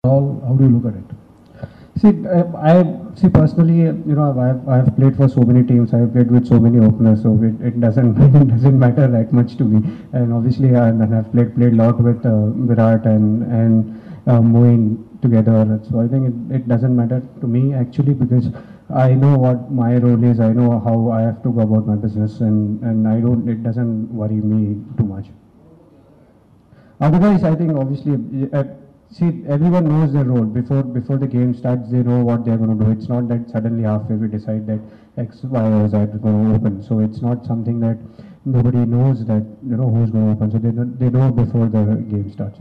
How do you look at it? See, I see personally, I've played for so many teams. I've played with so many openers, so it doesn't it doesn't matter that much to me. And obviously, I've played a lot with Virat and Moin together. So I think it doesn't matter to me actually, because I know what my role is. I know how I have to go about my business, and I don't. It doesn't worry me too much. Otherwise, I think obviously, see, everyone knows their role before the game starts. They know what they're going to do. It's not that suddenly halfway we decide that X, Y, or Z is going to open. So it's not something that nobody knows that who's going to open. So they know before the game starts.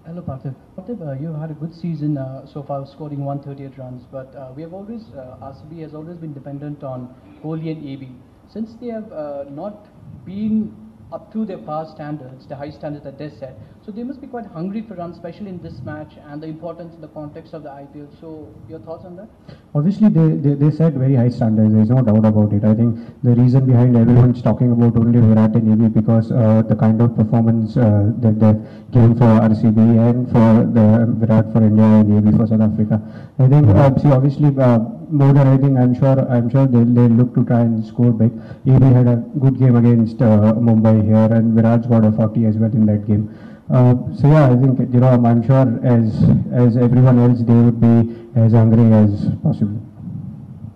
Hello, Parthiv. Parthiv, you've had a good season so far, scoring 138 runs, but RCB has always been dependent on Kohli and AB. Since they have not been up to their past standards, the high standards that they set, so they must be quite hungry for runs, especially in this match and the importance in the context of the IPL. So, your thoughts on that? Obviously, they set very high standards. There's no doubt about it. I think the reason behind everyone's talking about only Virat and AB because the kind of performance that they've given for RCB and for the Virat for India and AB for South Africa. I think see obviously more than anything, I'm sure they'll look to try and score big. AB had a good game against Mumbai here, and Virat's got a 40 as well in that game. So yeah, I think I'm sure as everyone else, they would be as hungry as possible.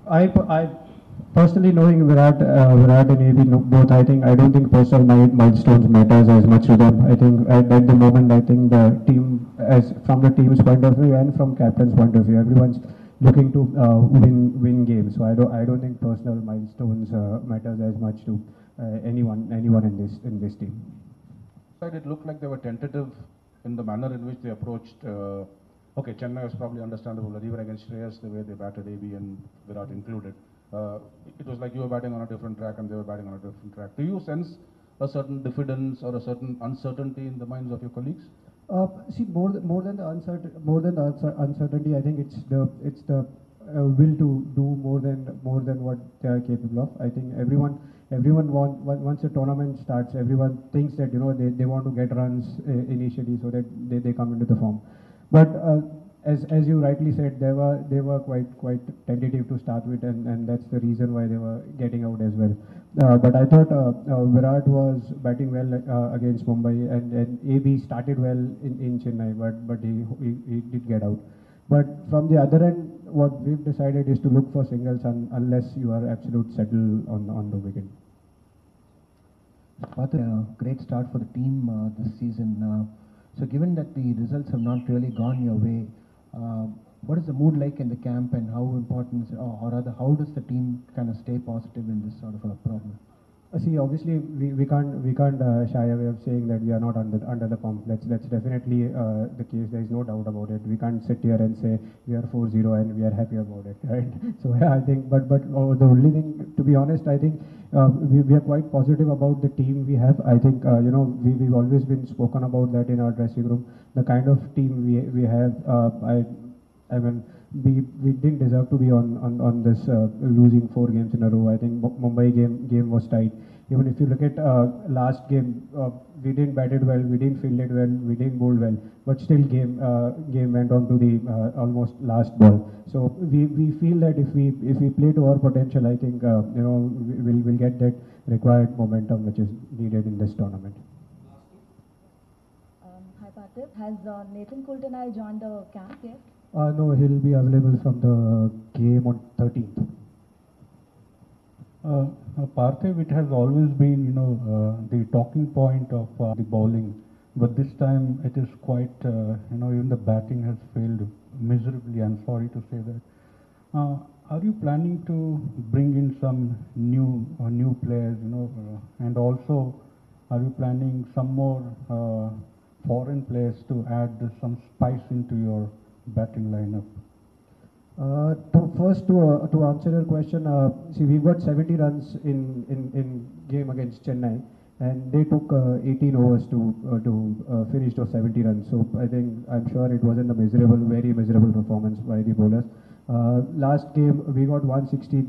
I personally knowing Virat and AB both, I don't think personal milestones matters as much to them. I think at the moment, I think the team, as from the team's point of view and from captain's point of view, everyone's looking to win games. So I don't think personal milestones matters as much to anyone in this team. It looked like they were tentative in the manner in which they approached. Okay, Chennai was probably understandable. Even against Shreyas, the way they batted AB and Virat included, it was like you were batting on a different track and they were batting on a different track. Do you sense a certain diffidence or a certain uncertainty in the minds of your colleagues? See, more than the uncertainty, I think it's the will to do more than what they are capable of. I think everyone once the tournament starts, everyone thinks that they want to get runs initially so that they come into the form. But as you rightly said, they were quite tentative to start with, and that's the reason why they were getting out as well. But I thought Virat was batting well against Mumbai, and AB started well in Chennai, but he did get out. But from the other end, what we've decided is to look for singles unless you are absolute settled on the wicket. What a great start for the team this season. So given that the results have not really gone your way, what is the mood like in the camp, and how important, or rather, how does the team kind of stay positive in this sort of a problem? See, obviously, we can't shy away of saying that we are not under the pump. That's definitely the case. There is no doubt about it. We can't sit here and say we are 4-0 and we are happy about it, right? So yeah, I think, but the only thing, to be honest, I think we are quite positive about the team we have. I think we've always been spoken about that in our dressing room. The kind of team we have, I mean, we didn't deserve to be on this losing 4 games in a row. I think Mumbai game was tight. Even if you look at last game, we didn't bat it well, we didn't field it well, we didn't bowl well, but still game went on to the almost last ball. So we feel that if we play to our potential, I think we'll get that required momentum which is needed in this tournament. Hi Parthiv, has Nathan Coulter joined the camp yet? No, he'll be available from the game on 13th. Parthiv, it has always been, the talking point of the bowling, but this time it is quite, even the batting has failed miserably. I'm sorry to say that. Are you planning to bring in some new players, and also are you planning some more foreign players to add some spice into your batting lineup? To answer your question, see, we've got 70 runs in game against Chennai, and they took 18 overs to finish those 70 runs. So I'm sure it wasn't a very miserable performance by the bowlers. Last game we got 160.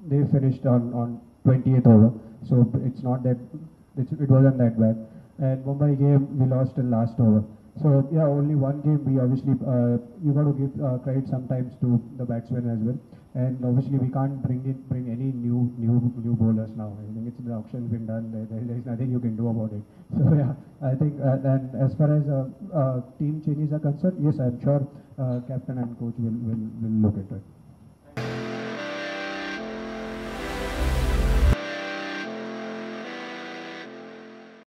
They finished on 28th over, so it's not that it wasn't that bad. And Mumbai game we lost in last over. So yeah, only one game. We obviously you got to give credit sometimes to the batsmen as well. And obviously we can't bring any new bowlers now. I think the auction's been done. There's nothing you can do about it. So yeah, I think and as far as team changes are concerned, yes, I'm sure captain and coach will look into it.